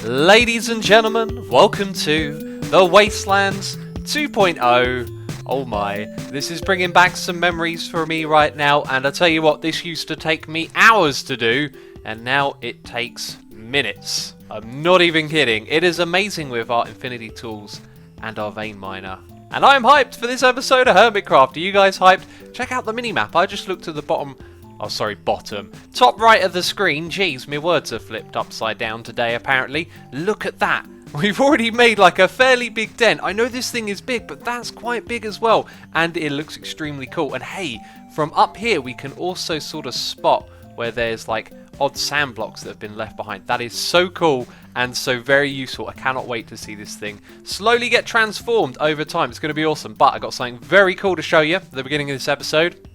Ladies and gentlemen, welcome to the Wastelands 2.0. Oh my, this is bringing back some memories for me right now, and I tell you what, this used to take me hours to do, and now it takes minutes. I'm not even kidding. It is amazing with our infinity tools and our vein miner. And I'm hyped for this episode of Hermitcraft. Are you guys hyped? Check out the minimap. I just looked at the bottom, top right of the screen. Jeez, my words are flipped upside down today apparently. Look at that. We've already made like a fairly big dent. I know this thing is big, but that's quite big as well. And it looks extremely cool. And hey, from up here we can also sort of spot where there's like odd sand blocks that have been left behind. That is so cool and so very useful. I cannot wait to see this thing slowly get transformed over time. It's going to be awesome. But I got something very cool to show you at the beginning of this episode.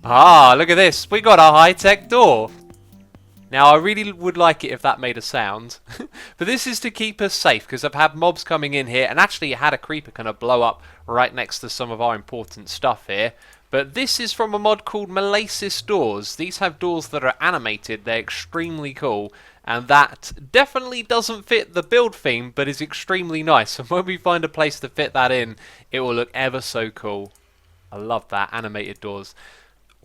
Ah, look at this. We got a high-tech door. Now, I really would like it if that made a sound. But this is to keep us safe, because I've had mobs coming in here, and actually I had a creeper kind of blow up right next to some of our important stuff here. But this is from a mod called Molasses Doors. These have doors that are animated. They're extremely cool. And that definitely doesn't fit the build theme, but is extremely nice. And when we find a place to fit that in, it will look ever so cool. I love that. Animated doors.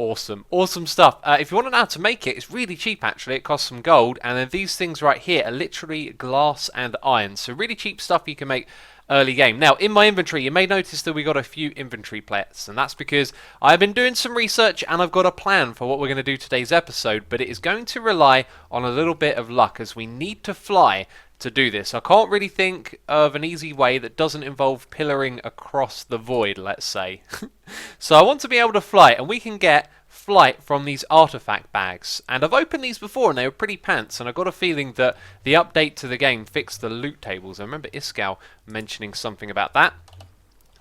Awesome. Awesome stuff. If you want to know how to make it, it's really cheap actually. It costs some gold. And then these things right here are literally glass and iron. So really cheap stuff you can make early game. Now, in my inventory, you may notice that we got a few inventory pets. And that's because I've been doing some research and I've got a plan for what we're going to do today's episode. But it is going to rely on a little bit of luck as we need to fly to do this. I can't really think of an easy way that doesn't involve pillaring across the void, let's say. So I want to be able to fly, and we can get flight from these artifact bags. And I've opened these before and they were pretty pants, and I got a feeling that the update to the game fixed the loot tables. I remember Iskal mentioning something about that.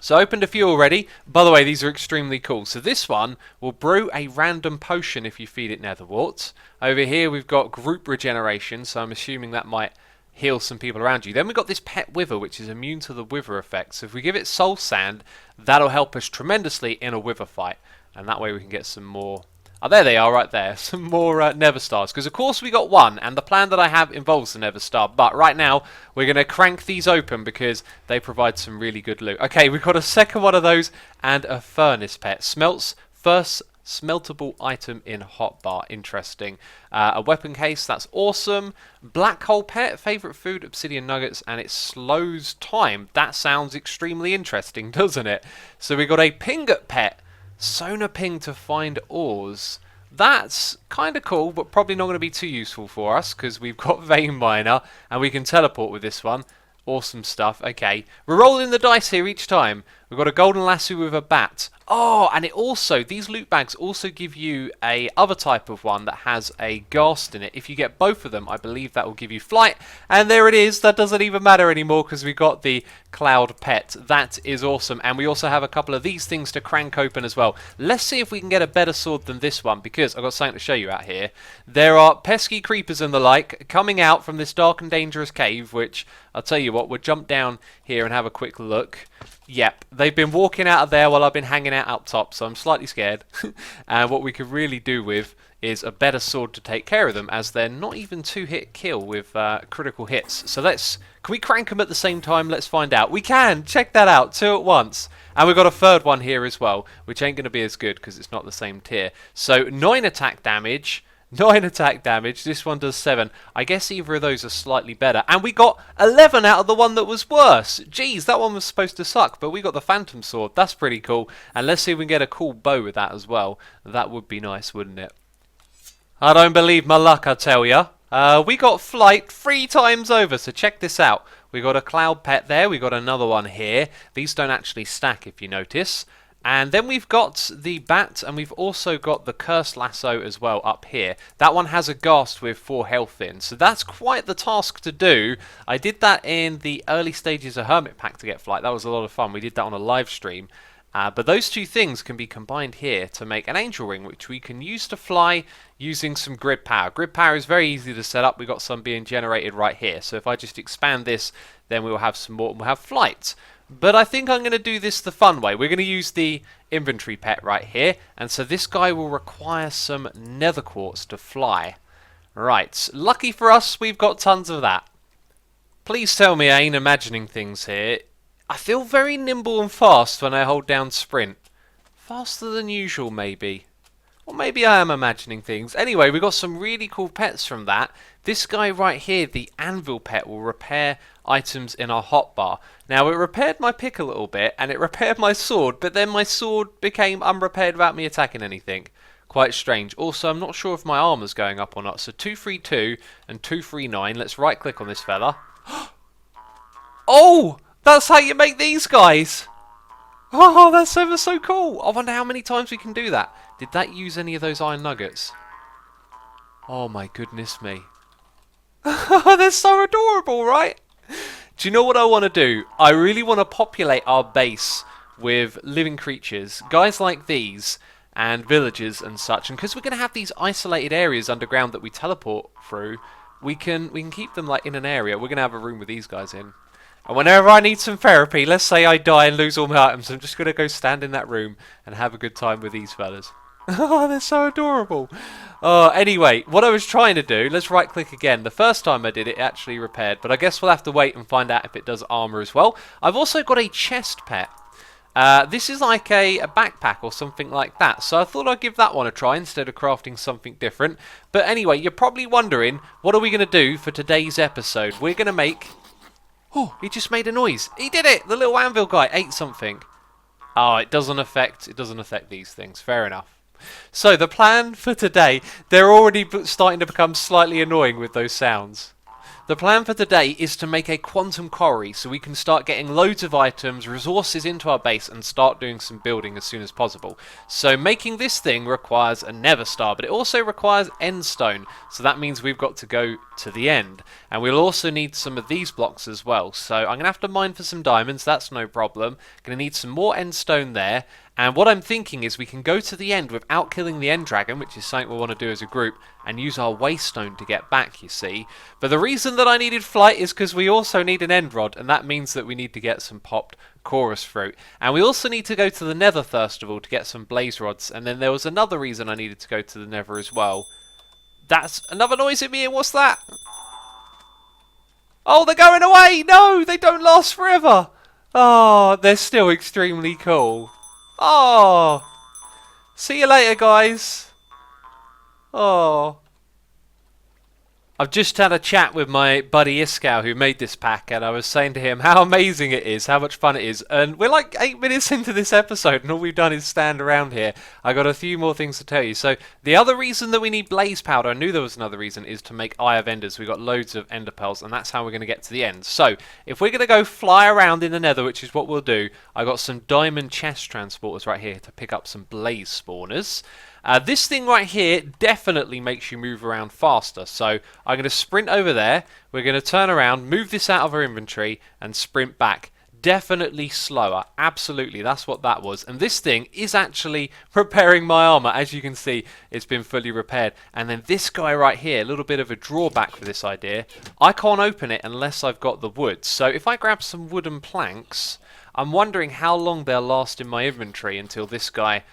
So I opened a few already. By the way, these are extremely cool. So this one will brew a random potion if you feed it nether wart. Over here we've got group regeneration, so I'm assuming that might heal some people around you. Then we've got this pet wither, which is immune to the wither effect. So if we give it soul sand, that'll help us tremendously in a wither fight. And that way we can get some more... Oh, there they are right there. Some more nether stars. Because of course we got one, and the plan that I have involves the nether star. But right now, we're going to crank these open because they provide some really good loot. Okay, we've got a second one of those and a furnace pet. Smelts first smeltable item in hotbar. Interesting. A weapon case, that's awesome. Black hole pet, favourite food, obsidian nuggets, and it slows time. That sounds extremely interesting, doesn't it? So we got a pingot pet. Sonar ping to find ores. That's kind of cool, but probably not going to be too useful for us because we've got vein miner and we can teleport with this one. Awesome stuff. Okay, we're rolling the dice here each time. We've got a golden lasso with a bat. Oh, and it also, these loot bags also give you a other type of one that has a ghast in it. If you get both of them, I believe that will give you flight. And there it is. That doesn't even matter anymore because we got the cloud pet. That is awesome. And we also have a couple of these things to crank open as well. Let's see if we can get a better sword than this one because I've got something to show you out here. There are pesky creepers and the like coming out from this dark and dangerous cave, which I'll tell you what, we'll jump down here and have a quick look. Yep, they've been walking out of there while I've been hanging out up top, so I'm slightly scared. And what we could really do with is a better sword to take care of them, as they're not even two-hit kill with critical hits. So can we crank them at the same time? Let's find out. We can! Check that out, 2 at once. And we've got a third one here as well, which ain't going to be as good because it's not the same tier. So 9 attack damage. 9 attack damage, this one does 7. I guess either of those are slightly better. And we got 11 out of the one that was worse. Jeez, that one was supposed to suck, but we got the phantom sword. That's pretty cool. And let's see if we can get a cool bow with that as well. That would be nice, wouldn't it? I don't believe my luck, I tell ya. We got flight 3 times over, so check this out. We got a cloud pet there, we got another one here. These don't actually stack if you notice. And then we've got the bat, and we've also got the cursed lasso as well up here. That one has a ghast with 4 health in, so that's quite the task to do. I did that in the early stages of Hermit Pack to get flight. That was a lot of fun. We did that on a live stream. But those two things can be combined here to make an angel ring, which we can use to fly using some grid power. Grid power is very easy to set up. We've got some being generated right here. So if I just expand this, then we will have some more, and we'll have flight. But I think I'm going to do this the fun way. We're going to use the inventory pet right here. And so this guy will require some nether quartz to fly. Right, lucky for us, we've got tons of that. Please tell me I ain't imagining things here. I feel very nimble and fast when I hold down sprint. Faster than usual, maybe. Or maybe I am imagining things. Anyway, we got some really cool pets from that. This guy right here, the anvil pet, will repair items in our hotbar. Now, it repaired my pick a little bit, and it repaired my sword, but then my sword became unrepaired without me attacking anything. Quite strange. Also, I'm not sure if my armor's going up or not. So 232 and 239. Let's right click on this fella. Oh! That's how you make these guys! Oh, that's ever so cool. I wonder how many times we can do that. Did that use any of those iron nuggets? Oh my goodness me. They're so adorable, right? Do you know what I want to do? I really want to populate our base with living creatures. Guys like these and villagers and such. And because we're going to have these isolated areas underground that we teleport through, we can keep them like in an area. We're going to have a room with these guys in. And whenever I need some therapy, let's say I die and lose all my items, I'm just going to go stand in that room and have a good time with these fellas. Oh, they're so adorable. Anyway, what I was trying to do, let's right click again. The first time I did it, it actually repaired, but I guess we'll have to wait and find out if it does armor as well. I've also got a chest pet. This is like a backpack or something like that, so I thought I'd give that one a try instead of crafting something different. But anyway, you're probably wondering, what are we going to do for today's episode? We're going to make... Oh, he just made a noise. He did it! The little anvil guy ate something. Oh, it doesn't affect these things. Fair enough. So the plan for today, they're already starting to become slightly annoying with those sounds. The plan for today is to make a quantum quarry so we can start getting loads of items, resources into our base and start doing some building as soon as possible. So making this thing requires a nether star, but it also requires end stone. So that means we've got to go to the end. And we'll also need some of these blocks as well. So I'm going to have to mine for some diamonds, that's no problem. Going to need some more end stone there. And what I'm thinking is we can go to the end without killing the end dragon, which is something we want to do as a group, and use our waystone to get back, you see. But the reason that I needed flight is because we also need an end rod, and that means that we need to get some popped chorus fruit. And we also need to go to the nether first of all to get some blaze rods, and then there was another reason I needed to go to the nether as well. That's another noise at me, and what's that? Oh, they're going away! No, they don't last forever! Oh, they're still extremely cool. Oh, see you later, guys. Oh, I've just had a chat with my buddy Iskow who made this pack, and I was saying to him how amazing it is, how much fun it is. And we're like 8 minutes into this episode and all we've done is stand around here. I got a few more things to tell you. So the other reason that we need blaze powder, I knew there was another reason, is to make Eye of Enders. We've got loads of ender pearls and that's how we're going to get to the end. So if we're going to go fly around in the nether, which is what we'll do, I got some diamond chest transporters right here to pick up some blaze spawners. This thing right here definitely makes you move around faster. So I'm going to sprint over there. We're going to turn around, move this out of our inventory and sprint back. Definitely slower. Absolutely. That's what that was. And this thing is actually repairing my armor. As you can see, it's been fully repaired. And then this guy right here, a little bit of a drawback for this idea. I can't open it unless I've got the wood. So if I grab some wooden planks, I'm wondering how long they'll last in my inventory until this guy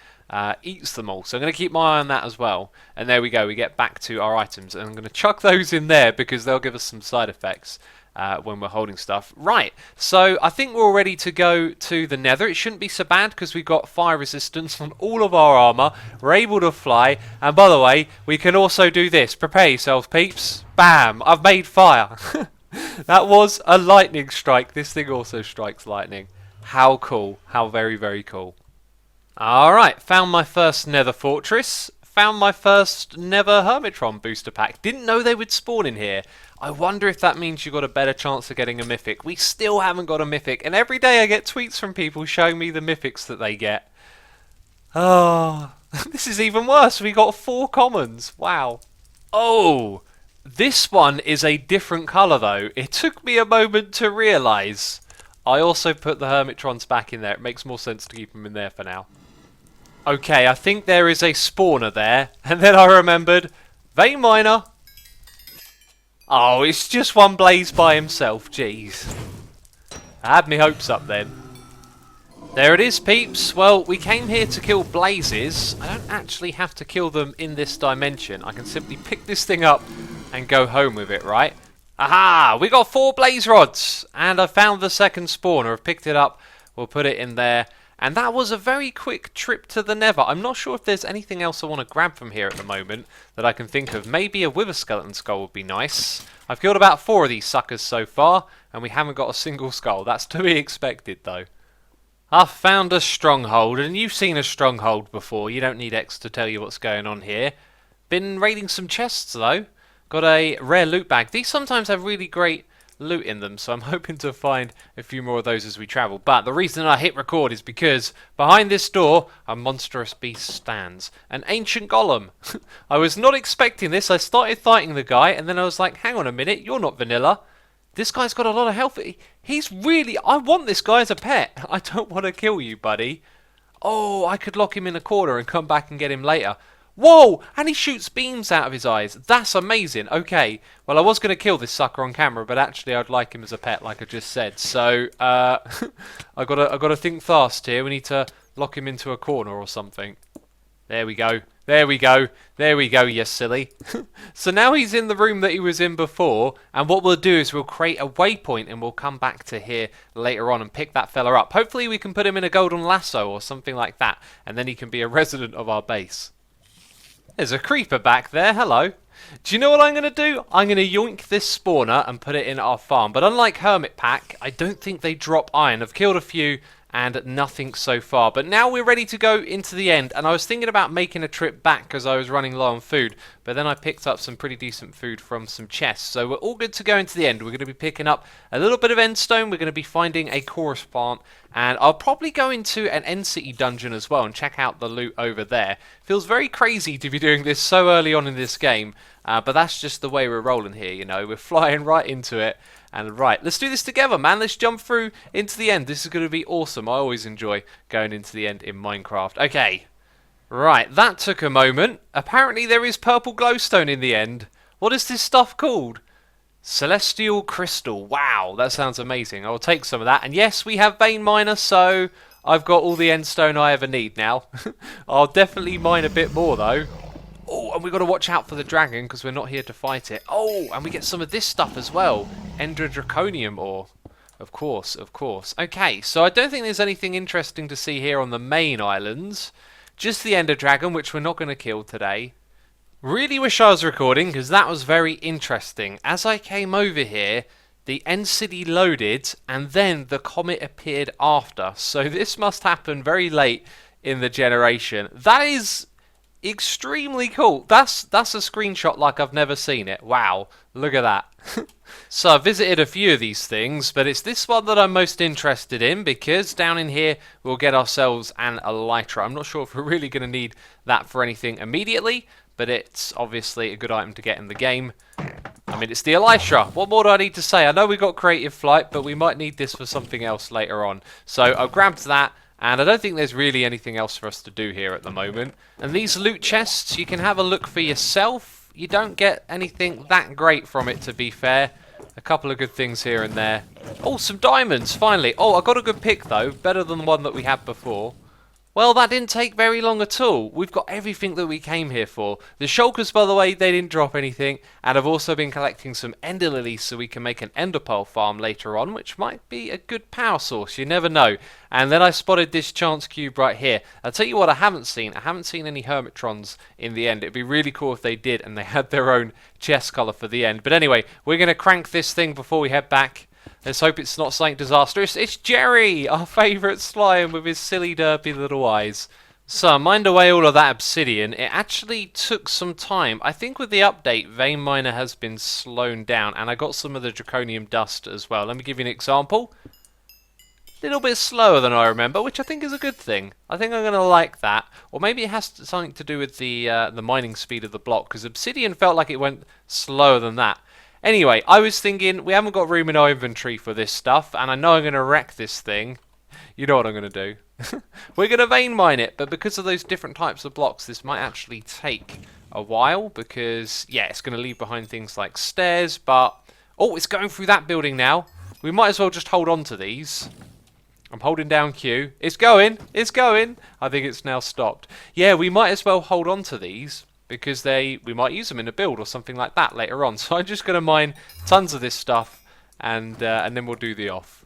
eats them all. So I'm going to keep my eye on that as well. And there we go, we get back to our items. And I'm going to chuck those in there because they'll give us some side effects when we're holding stuff. Right, so I think we're all ready to go to the nether. It shouldn't be so bad because we've got fire resistance on all of our armour. We're able to fly. And by the way, we can also do this. Prepare yourselves, peeps. Bam! I've made fire. That was a lightning strike. This thing also strikes lightning. How cool. How very, very cool. Alright, found my first nether fortress, found my first nether hermitron booster pack. Didn't know they would spawn in here. I wonder if that means you got a better chance of getting a mythic. We still haven't got a mythic, and every day I get tweets from people showing me the mythics that they get. Oh, this is even worse. We got 4 commons. Wow. Oh, this one is a different colour though. It took me a moment to realise. I also put the hermitrons back in there. It makes more sense to keep them in there for now. Okay, I think there is a spawner there. And then I remembered, vein miner. Oh, it's just one blaze by himself. Jeez. I had my hopes up then. There it is, peeps. Well, we came here to kill blazes. I don't actually have to kill them in this dimension. I can simply pick this thing up and go home with it, right? Aha! We got 4 blaze rods! And I found the second spawner. I've picked it up. We'll put it in there. And that was a very quick trip to the Nether. I'm not sure if there's anything else I want to grab from here at the moment that I can think of. Maybe a wither skeleton skull would be nice. I've killed about 4 of these suckers so far, and we haven't got a single skull. That's to be expected, though. I've found a stronghold, and you've seen a stronghold before. You don't need X to tell you what's going on here. Been raiding some chests, though. Got a rare loot bag. These sometimes have really great loot in them, so I'm hoping to find a few more of those as we travel. But the reason I hit record is because behind this door a monstrous beast stands. An ancient golem. I was not expecting this. I started fighting the guy and then I was like, hang on a minute, you're not vanilla. This guy's got a lot of health. He's really... I want this guy as a pet. I don't want to kill you, buddy. Oh, I could lock him in a corner and come back and get him later. Whoa! And he shoots beams out of his eyes. That's amazing. Okay. Well, I was going to kill this sucker on camera, but actually I'd like him as a pet, like I just said. So, I gotta think fast here. We need to lock him into a corner or something. There we go. There we go. There we go, you silly. So now he's in the room that he was in before, and what we'll do is we'll create a waypoint and we'll come back to here later on and pick that fella up. Hopefully we can put him in a golden lasso or something like that, and then he can be a resident of our base. There's a creeper back there, hello. Do you know what I'm going to do? I'm going to yoink this spawner and put it in our farm. But unlike Hermit Pack, I don't think they drop iron. I've killed a few and nothing so far. But now we're ready to go into the end. And I was thinking about making a trip back because I was running low on food. But then I picked up some pretty decent food from some chests. So we're all good to go into the end. We're going to be picking up a little bit of endstone. We're going to be finding a chorus plant. And I'll probably go into an end city dungeon as well and check out the loot over there. Feels very crazy to be doing this so early on in this game. But that's just the way we're rolling here, you know. We're flying right into it. And right, let's do this together, man. Let's jump through into the end. This is going to be awesome. I always enjoy going into the end in Minecraft. Okay. Right, that took a moment. Apparently there is purple glowstone in the end. What is this stuff called? Celestial crystal. Wow, that sounds amazing. I'll take some of that. And yes, we have vein miner, so I've got all the endstone I ever need now. I'll definitely mine a bit more, though. Oh, and we've got to watch out for the dragon because we're not here to fight it. Oh, and we get some of this stuff as well. Ender draconium ore. Of course, of course. Okay, so I don't think there's anything interesting to see here on the main islands. Just the ender dragon, which we're not going to kill today. Really wish I was recording because that was very interesting. As I came over here, the end city loaded and then the comet appeared after. So this must happen very late in the generation. That is extremely cool. That's a screenshot like I've never seen it. Wow, look at that. So I've visited a few of these things, but it's this one that I'm most interested in because down in here we'll get ourselves an elytra. I'm not sure if we're really going to need that for anything immediately, but it's obviously a good item to get in the game. I mean, it's the elytra. What more do I need to say? I know we got creative flight, but we might need this for something else later on. So I've grabbed that. And I don't think there's really anything else for us to do here at the moment. And these loot chests, you can have a look for yourself. You don't get anything that great from it, to be fair. A couple of good things here and there. Oh, some diamonds, finally. Oh, I got a good pick, though. Better than the one that we had before. Well, that didn't take very long at all. We've got everything that we came here for. The shulkers, by the way, they didn't drop anything. And I've also been collecting some ender lilies so we can make an ender pearl farm later on, which might be a good power source. You never know. And then I spotted this chance cube right here. I'll tell you what I haven't seen. I haven't seen any hermitrons in the end. It'd be really cool if they did and they had their own chest colour for the end. But anyway, we're going to crank this thing before we head back. Let's hope it's not something disastrous. It's Jerry, our favourite slime with his silly derpy little eyes. So, mind away all of that obsidian. It actually took some time. I think with the update, vein miner has been slowed down, and I got some of the draconium dust as well. Let me give you an example. A little bit slower than I remember, which I think is a good thing. I think I'm going to like that. Or maybe it has something to do with the mining speed of the block, because obsidian felt like it went slower than that. Anyway, I was thinking, we haven't got room in our inventory for this stuff, and I know I'm going to wreck this thing. You know what I'm going to do. We're going to vein mine it, but because of those different types of blocks, this might actually take a while, because, yeah, it's going to leave behind things like stairs, but... Oh, it's going through that building now. We might as well just hold on to these. I'm holding down Q. It's going! It's going! I think it's now stopped. Yeah, we might as well hold on to these. because we might use them in a build or something like that later on. So I'm just going to mine tons of this stuff, and then we'll do the off.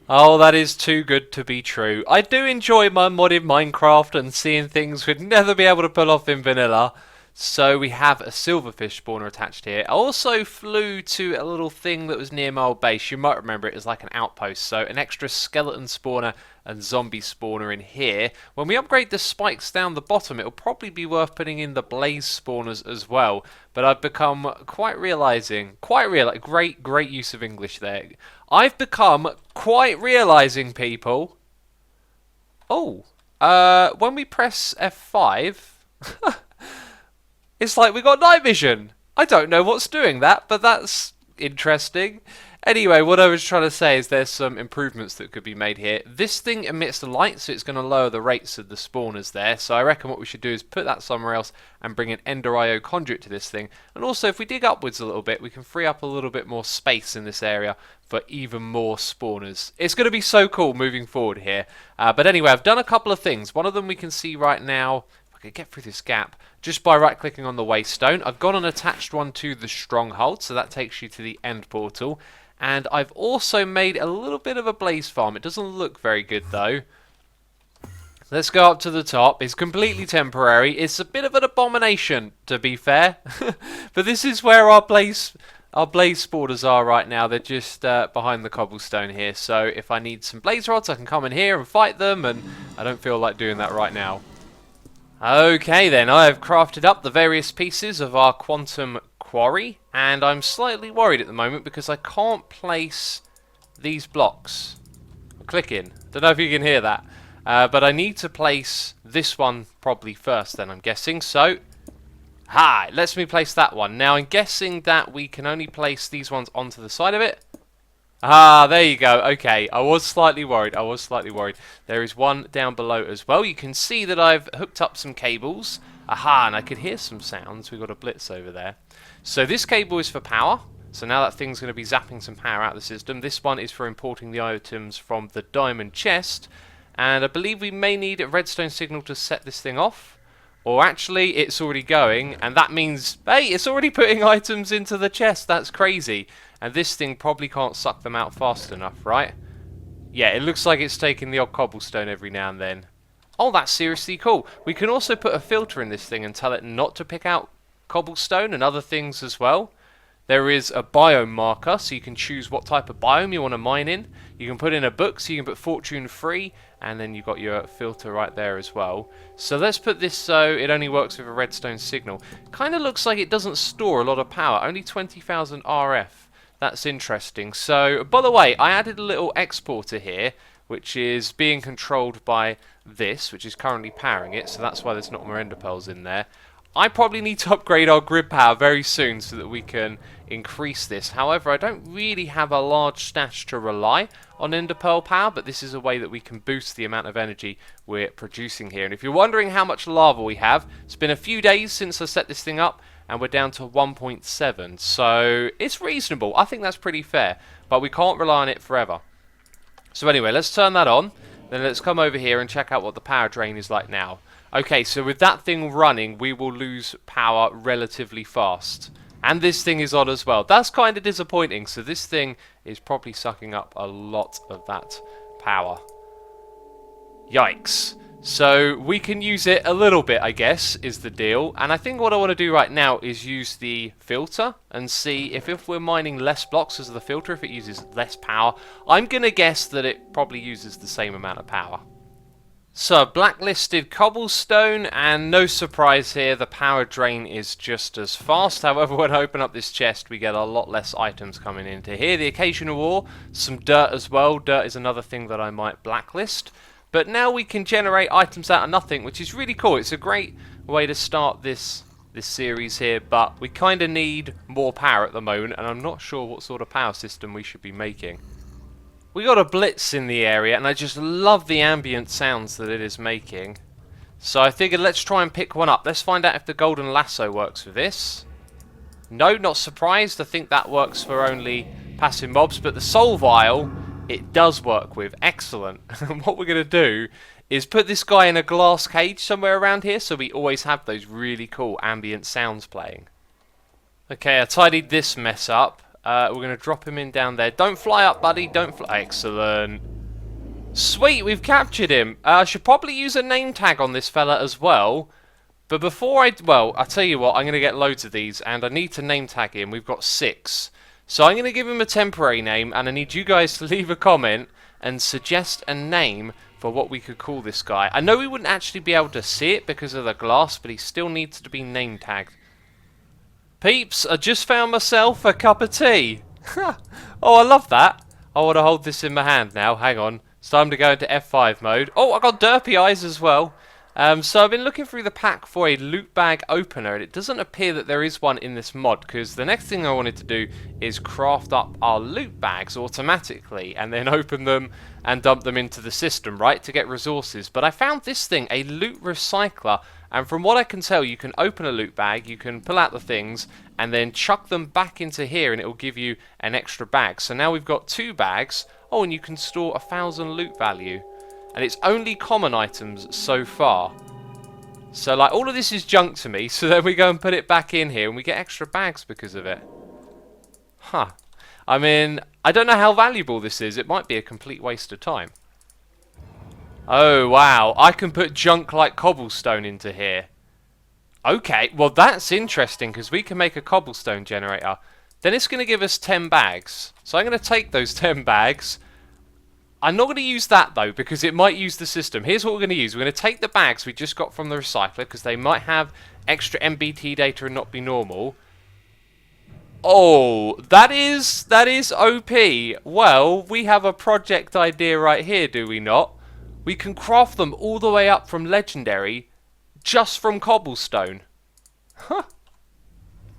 Oh, that is too good to be true. I do enjoy my modded Minecraft and seeing things we'd never be able to pull off in vanilla. So we have a silverfish spawner attached here. I also flew to a little thing that was near my old base. You might remember it as like an outpost. So an extra skeleton spawner and zombie spawner in here. When we upgrade the spikes down the bottom, it'll probably be worth putting in the blaze spawners as well. But I've become great use of English there. I've become quite realizing, people. Oh, when we press F5... It's like we got night vision. I don't know what's doing that, but that's interesting. Anyway, what I was trying to say is there's some improvements that could be made here. This thing emits the light, so it's going to lower the rates of the spawners there. So I reckon what we should do is put that somewhere else and bring an Ender IO conduit to this thing. And also, if we dig upwards a little bit, we can free up a little bit more space in this area for even more spawners. It's going to be so cool moving forward here. But anyway, I've done a couple of things. One of them we can see right now. I could get through this gap just by right clicking on the Waystone. I've gone and attached one to the stronghold, so that takes you to the end portal. And I've also made a little bit of a blaze farm. It doesn't look very good though. Let's go up to the top. It's completely temporary. It's a bit of an abomination, to be fair. But this is where our blaze spawners are right now. They're just behind the cobblestone here. So if I need some blaze rods, I can come in here and fight them, and I don't feel like doing that right now. Okay then, I have crafted up the various pieces of our quantum quarry, and I'm slightly worried at the moment because I can't place these blocks. I'm clicking. Don't know if you can hear that. But I need to place this one probably first then, I'm guessing. So, it lets me place that one. Now, I'm guessing that we can only place these ones onto the side of it. There you go. Okay, I was slightly worried. There is one down below as well. You can see that I've hooked up some cables. And I could hear some sounds. We've got a blitz over there. So this cable is for power. So now that thing's going to be zapping some power out of the system. This one is for importing the items from the diamond chest. And I believe we may need a redstone signal to set this thing off. Or actually, it's already going. And that means, hey, it's already putting items into the chest. That's crazy. And this thing probably can't suck them out fast enough, right? Yeah, it looks like it's taking the odd cobblestone every now and then. Oh, that's seriously cool. We can also put a filter in this thing and tell it not to pick out cobblestone and other things as well. There is a biome marker, so you can choose what type of biome you want to mine in. You can put in a book, so you can put fortune free, and then you've got your filter right there as well. So let's put this so it only works with a redstone signal. Kind of looks like it doesn't store a lot of power, only 20,000 RF. That's interesting. So, by the way, I added a little exporter here, which is being controlled by this, which is currently powering it, so that's why there's not more ender pearls in there. I probably need to upgrade our grid power very soon so that we can increase this. However, I don't really have a large stash to rely on ender pearl power, but this is a way that we can boost the amount of energy we're producing here. And if you're wondering how much lava we have, it's been a few days since I set this thing up, and we're down to 1.7, so it's reasonable. I think that's pretty fair, but we can't rely on it forever. So anyway, let's turn that on, then let's come over here and check out what the power drain is like now. Okay, so with that thing running, we will lose power relatively fast. And this thing is on as well. That's kind of disappointing, so this thing is probably sucking up a lot of that power. Yikes. So we can use it a little bit, I guess, is the deal. And I think what I want to do right now is use the filter and see if we're mining less blocks as the filter, if it uses less power. I'm going to guess that it probably uses the same amount of power. So blacklisted cobblestone, and no surprise here, the power drain is just as fast. However, when I open up this chest, we get a lot less items coming into here. The occasional ore, some dirt as well. Dirt is another thing that I might blacklist. But now we can generate items out of nothing, which is really cool. It's a great way to start this series here, but we kind of need more power at the moment, and I'm not sure what sort of power system we should be making. We got a blitz in the area, and I just love the ambient sounds that it is making. So I figured let's try and pick one up. Let's find out if the golden lasso works for this. No, not surprised. I think that works for only passive mobs, but the soul vial, it does work with. Excellent. And what we're going to do is put this guy in a glass cage somewhere around here so we always have those really cool ambient sounds playing. Okay, I tidied this mess up. We're going to drop him in down there. Don't fly up, buddy. Don't fly. Excellent. Sweet, we've captured him. I should probably use a name tag on this fella as well. But before well, I'll tell you what, I'm going to get loads of these, and I need to name tag him. We've got 6. So I'm going to give him a temporary name, and I need you guys to leave a comment and suggest a name for what we could call this guy. I know we wouldn't actually be able to see it because of the glass, but he still needs to be name tagged. Peeps, I just found myself a cup of tea. Oh, I love that. I want to hold this in my hand now. Hang on. It's time to go into F5 mode. Oh, I got derpy eyes as well. So I've been looking through the pack for a loot bag opener, and it doesn't appear that there is one in this mod, because the next thing I wanted to do is craft up our loot bags automatically and then open them and dump them into the system, right, to get resources. But I found this thing, a loot recycler, and from what I can tell, you can open a loot bag, you can pull out the things and then chuck them back into here and it will give you an extra bag. So now we've got 2 bags. Oh, and you can store 1,000 loot value. And it's only common items so far. So, like, all of this is junk to me. So then we go and put it back in here and we get extra bags because of it. Huh. I mean, I don't know how valuable this is. It might be a complete waste of time. Oh, wow. I can put junk like cobblestone into here. Okay, well, that's interesting because we can make a cobblestone generator. Then it's going to give us 10 bags. So I'm going to take those 10 bags. I'm not going to use that, though, because it might use the system. Here's what we're going to use. We're going to take the bags we just got from the recycler, because they might have extra MBT data and not be normal. Oh, that is OP. Well, we have a project idea right here, do we not? We can craft them all the way up from Legendary, just from cobblestone. Huh.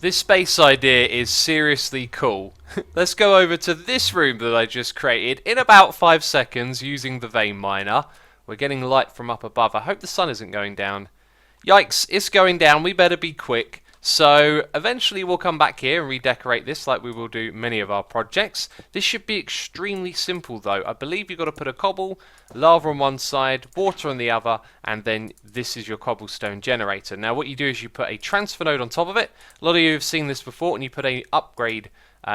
This space idea is seriously cool. Let's go over to this room that I just created in about 5 seconds using the vein miner. We're getting light from up above. I hope the sun isn't going down. Yikes, it's going down. We better be quick. So eventually we'll come back here and redecorate this like we will do many of our projects. This should be extremely simple though. I believe you've got to put a cobble, lava on one side, water on the other, and then this is your cobblestone generator. Now what you do is you put a transfer node on top of it. A lot of you have seen this before, and you put a upgrade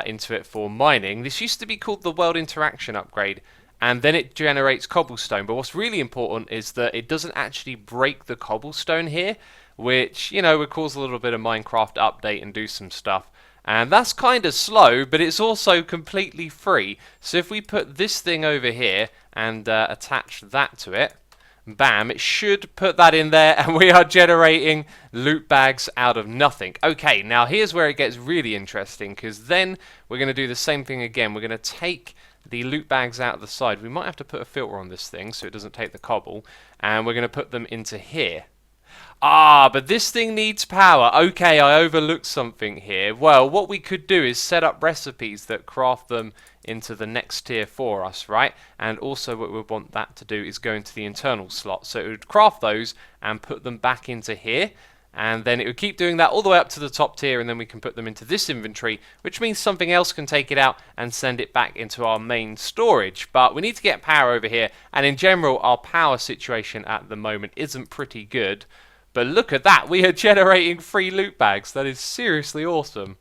into it for mining. This used to be called the world interaction upgrade, and then it generates cobblestone. But what's really important is that it doesn't actually break the cobblestone here, which, you know, would cause a little bit of Minecraft update and do some stuff. And that's kind of slow, but it's also completely free. So if we put this thing over here and attach that to it, bam, it should put that in there, and we are generating loot bags out of nothing. Okay, now here's where it gets really interesting, because then we're going to do the same thing again. We're going to take the loot bags out of the side. We might have to put a filter on this thing so it doesn't take the cobble, and we're going to put them into here. Ah, but this thing needs power. Okay, I overlooked something here. Well, what we could do is set up recipes that craft them into the next tier for us, right? And also what we want that to do is go into the internal slot. So it would craft those and put them back into here. And then it would keep doing that all the way up to the top tier, and then we can put them into this inventory, which means something else can take it out and send it back into our main storage. But we need to get power over here, and in general, our power situation at the moment isn't pretty good. But look at that, we are generating free loot bags. That is seriously awesome.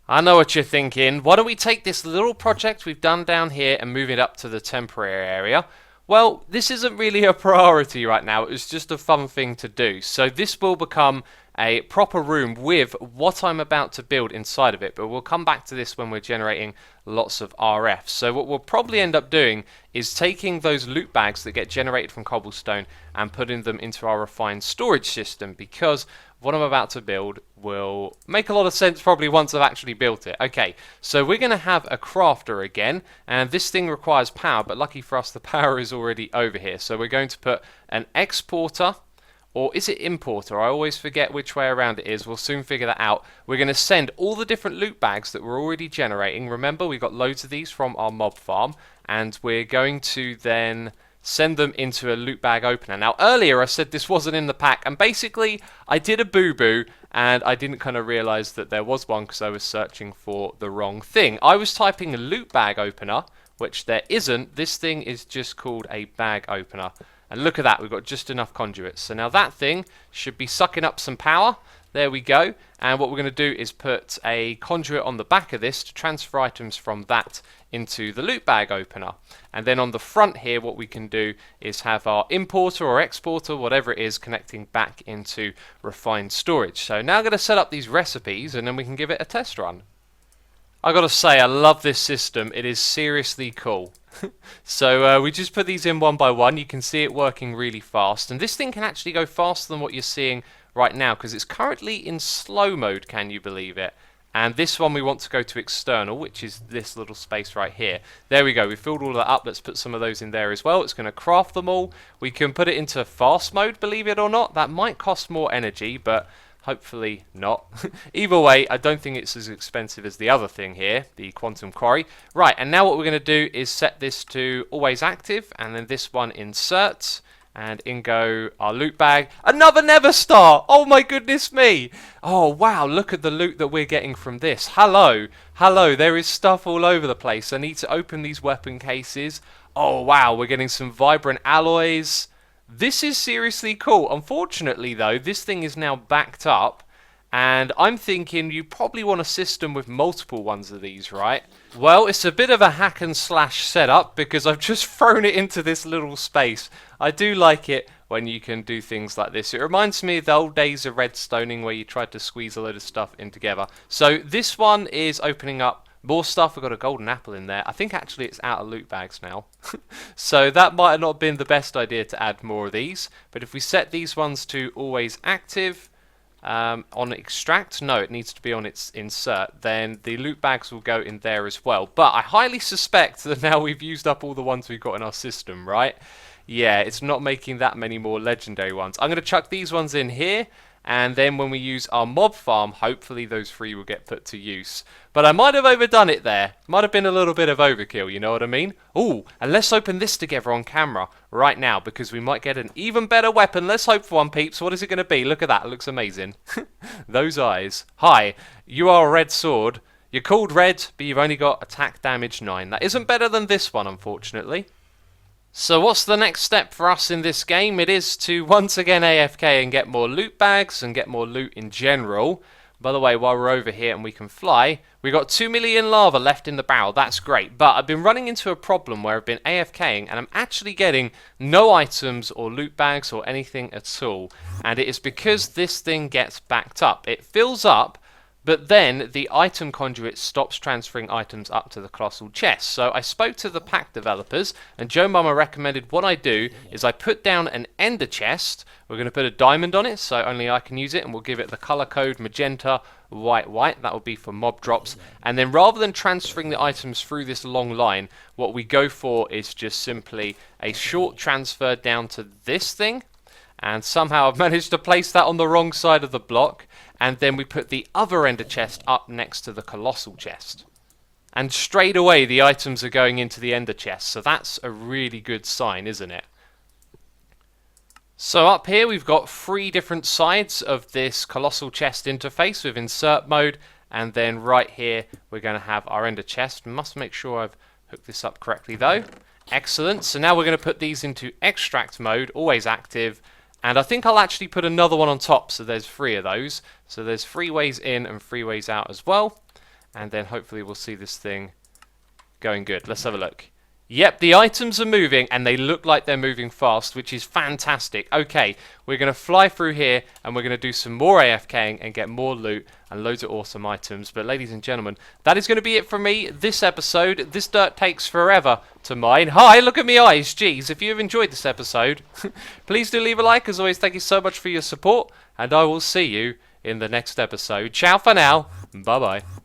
I know what you're thinking. Why don't we take this little project we've done down here and move it up to the temporary area? Well, this isn't really a priority right now. It was just a fun thing to do. So this will become a proper room with what I'm about to build inside of it, but we'll come back to this when we're generating lots of RF. So what we'll probably end up doing is taking those loot bags that get generated from cobblestone and putting them into our refined storage system, because what I'm about to build will make a lot of sense probably once I've actually built it. Okay, so we're going to have a crafter again, and this thing requires power, but lucky for us the power is already over here. So we're going to put an exporter, or is it importer? I always forget which way around it is. We'll soon figure that out. We're going to send all the different loot bags that we're already generating. Remember, we got loads of these from our mob farm, and we're going to then send them into a loot bag opener. Now, earlier I said this wasn't in the pack, and basically I did a boo-boo, and I didn't kind of realize that there was one because I was searching for the wrong thing. I was typing a loot bag opener, which there isn't. This thing is just called a bag opener. And look at that, we've got just enough conduits. So now that thing should be sucking up some power. There we go. And what we're going to do is put a conduit on the back of this to transfer items from that into the loot bag opener. And then on the front here, what we can do is have our importer or exporter, whatever it is, connecting back into refined storage. So now I'm going to set up these recipes and then we can give it a test run. I gotta say, I love this system. It is seriously cool. So we just put these in one by one. You can see it working really fast. And this thing can actually go faster than what you're seeing right now because it's currently in slow mode, can you believe it? And this one we want to go to external, which is this little space right here. There we go. We filled all that up. Let's put some of those in there as well. It's going to craft them all. We can put it into fast mode, believe it or not. That might cost more energy, but hopefully not. Either way, I don't think it's as expensive as the other thing here, the quantum quarry. Right, and now what we're going to do is set this to always active, and then this one insert, and in go our loot bag. Another Nether star! Oh my goodness me! Oh wow, look at the loot that we're getting from this. Hello, hello, there is stuff all over the place. I need to open these weapon cases. Oh wow, we're getting some vibrant alloys. This is seriously cool. Unfortunately though, this thing is now backed up, and I'm thinking you probably want a system with multiple ones of these, right? Well, it's a bit of a hack and slash setup because I've just thrown it into this little space. I do like it when you can do things like this. It reminds me of the old days of redstoning where you tried to squeeze a load of stuff in together. So this one is opening up more stuff. We've got a golden apple in there. I think actually it's out of loot bags now. So that might have not been the best idea to add more of these. But if we set these ones to always active, on extract, no, it needs to be on its insert, then the loot bags will go in there as well. But I highly suspect that now we've used up all the ones we've got in our system, right? Yeah, it's not making that many more legendary ones. I'm going to chuck these ones in here, and then when we use our mob farm, hopefully those 3 will get put to use. But I might have overdone it there. Might have been a little bit of overkill, you know what I mean? Ooh, and let's open this together on camera right now, because we might get an even better weapon. Let's hope for one, peeps. What is it going to be? Look at that. It looks amazing. Those eyes. Hi, you are a red sword. You're called red, but you've only got attack damage 9. That isn't better than this one, unfortunately. So what's the next step for us in this game? It is to once again AFK and get more loot bags and get more loot in general. By the way, while we're over here and we can fly, we got 2 million lava left in the barrel. That's great. But I've been running into a problem where I've been AFKing and I'm actually getting no items or loot bags or anything at all. And it is because this thing gets backed up. It fills up, but then the item conduit stops transferring items up to the colossal chest. So I spoke to the pack developers, and Joe Mama recommended what I do is I put down an ender chest. We're going to put a diamond on it, so only I can use it, and we'll give it the color code magenta, white, white. That will be for mob drops. And then rather than transferring the items through this long line, what we go for is just simply a short transfer down to this thing. And somehow I've managed to place that on the wrong side of the block. And then we put the other ender chest up next to the colossal chest. And straight away the items are going into the ender chest. So that's a really good sign, isn't it? So up here we've got 3 different sides of this colossal chest interface with insert mode. And then right here we're going to have our ender chest. Must make sure I've hooked this up correctly though. Excellent. So now we're going to put these into extract mode, always active. And I think I'll actually put another one on top, so there's 3 of those. So there's 3 ways in and 3 ways out as well. And then hopefully we'll see this thing going good. Let's have a look. Yep, the items are moving, and they look like they're moving fast, which is fantastic. Okay, we're going to fly through here, and we're going to do some more AFKing and get more loot and loads of awesome items. But ladies and gentlemen, that is going to be it from me this episode. This dirt takes forever to mine. Hi, look at me eyes. Jeez, if you have enjoyed this episode, please do leave a like. As always, thank you so much for your support, and I will see you in the next episode. Ciao for now. Bye-bye.